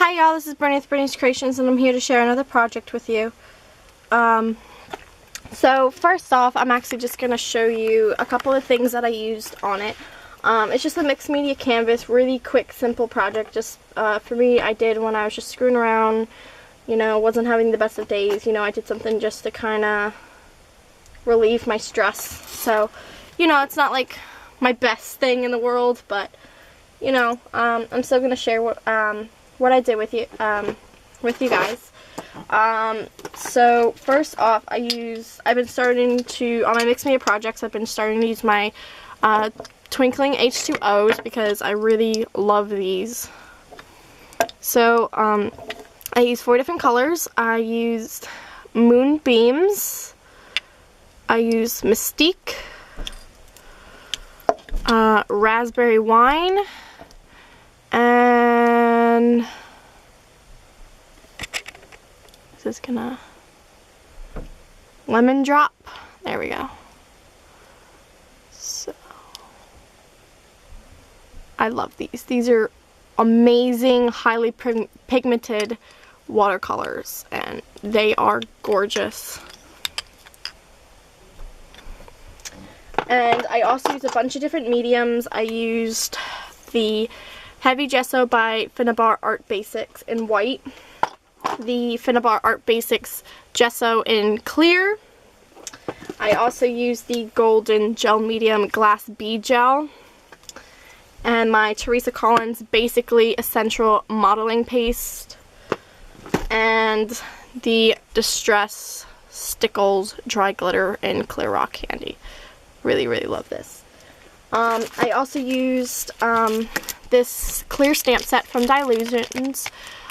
Hi y'all, this is Brittany with Brittany's Creations, and I'm here to share another project with you. So first off, I'm actually just going to show you a couple of things that I used on it. It's just a mixed media canvas, really quick, simple project. Just for me, I did when I was just screwing around, you know, wasn't having the best of days. You know, I did something just to kind of relieve my stress. So, you know, it's not like my best thing in the world, but you know, I'm still going to share what I did with you guys. So first off, I've been starting to, on my mixed media projects, I've been starting to use my Twinkling H2Os because I really love these. So I used 4 different colors. I used Moonbeams, I used Mystique, Raspberry Wine, and is this gonna Lemon Drop? There we go. So I love these. These are amazing, highly pigmented watercolors, and they are gorgeous. And I also used a bunch of different mediums. I used the Heavy Gesso by Finnabar Art Basics in white, the Finnabar Art Basics Gesso in clear. I also used the Golden Gel Medium Glass Bead Gel, and my Teresa Collins Basically Essential Modeling Paste, and the Distress Stickles Dry Glitter in Clear Rock Candy. Really, really love this. I also used this clear stamp set from Dylusions.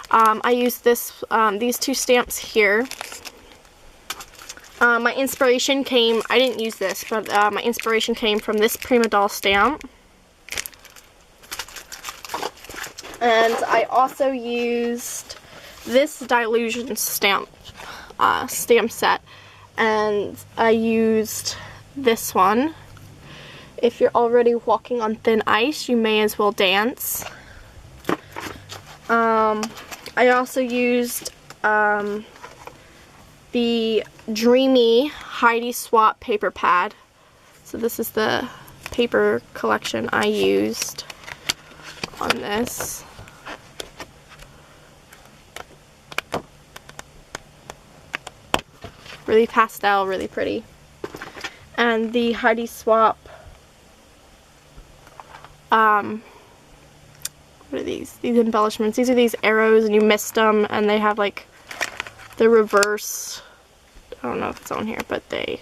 I used these 2 stamps here. My inspiration came, I didn't use this, but my inspiration came from this Prima Doll stamp. And I also used this Dylusions stamp set, and I used this one. If you're already walking on thin ice, you may as well dance. I also used the Dreamy Heidi Swap paper pad. So this is the paper collection I used on this. Really pastel, really pretty. And the Heidi Swap, what are these? These embellishments. These are these arrows, and you mist them, and they have like the reverse, I don't know if it's on here, but they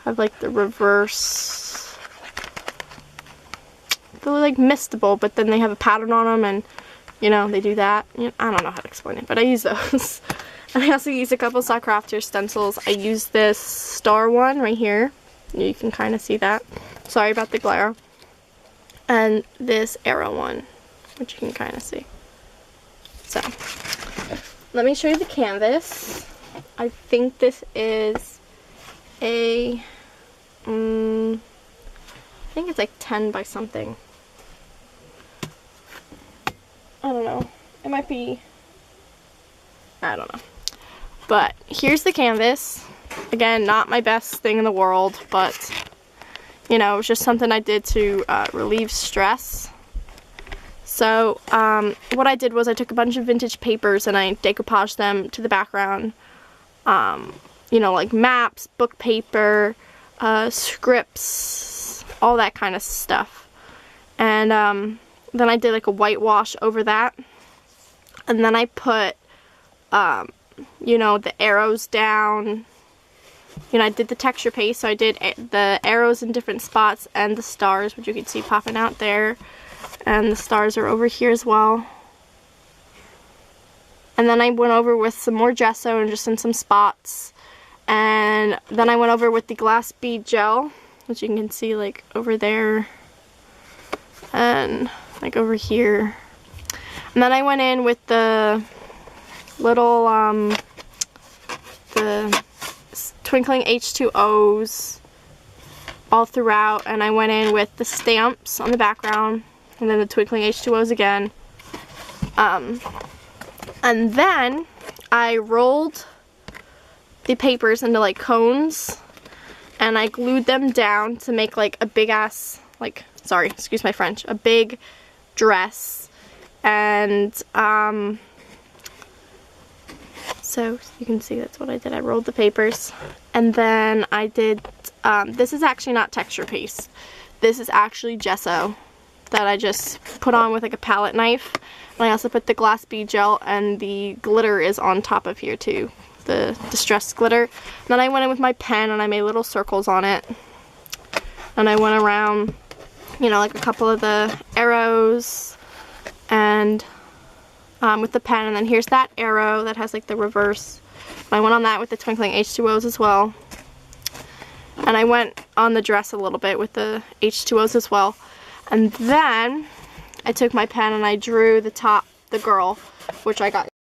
have like the reverse, they're like mistable, but then they have a pattern on them, and you know, they do that. I don't know how to explain it, but I use those. And I also used a couple Sock Crafters stencils. I used this star one right here. You can kind of see that. Sorry about the glare. And this arrow one, which you can kind of see. So, let me show you the canvas. I think this is a, I think it's like 10 by something. I don't know. It might be, I don't know. But here's the canvas. Again, not my best thing in the world, but you know, it was just something I did to relieve stress. So what I did was I took a bunch of vintage papers and I decoupaged them to the background. You know, like maps, book paper, scripts, all that kind of stuff. And then I did like a whitewash over that. And then I put you know, the arrows down. You know, I did the texture paste, so I did the arrows in different spots and the stars, which you can see popping out there. And the stars are over here as well. And then I went over with some more gesso and just in some spots. And then I went over with the glass bead gel, which you can see like over there and like over here. And then I went in with the little the Twinkling H2Os all throughout, and I went in with the stamps on the background, and then the Twinkling H2Os again. And then I rolled the papers into like cones, and I glued them down to make like a big ass, like, sorry, excuse my French, a big dress. And so you can see that's what I did. I rolled the papers, and then I did, this is actually not texture paste. This is actually gesso that I just put on with like a palette knife. And I also put the glass bead gel, and the glitter is on top of here too, the distressed glitter. And then I went in with my pen and I made little circles on it. And I went around, you know, like a couple of the arrows and with the pen. And then here's that arrow that has like the reverse. And I went on that with the twinkling H2Os as well. And I went on the dress a little bit with the H2Os as well. And then I took my pen and I drew the top, the girl, which I got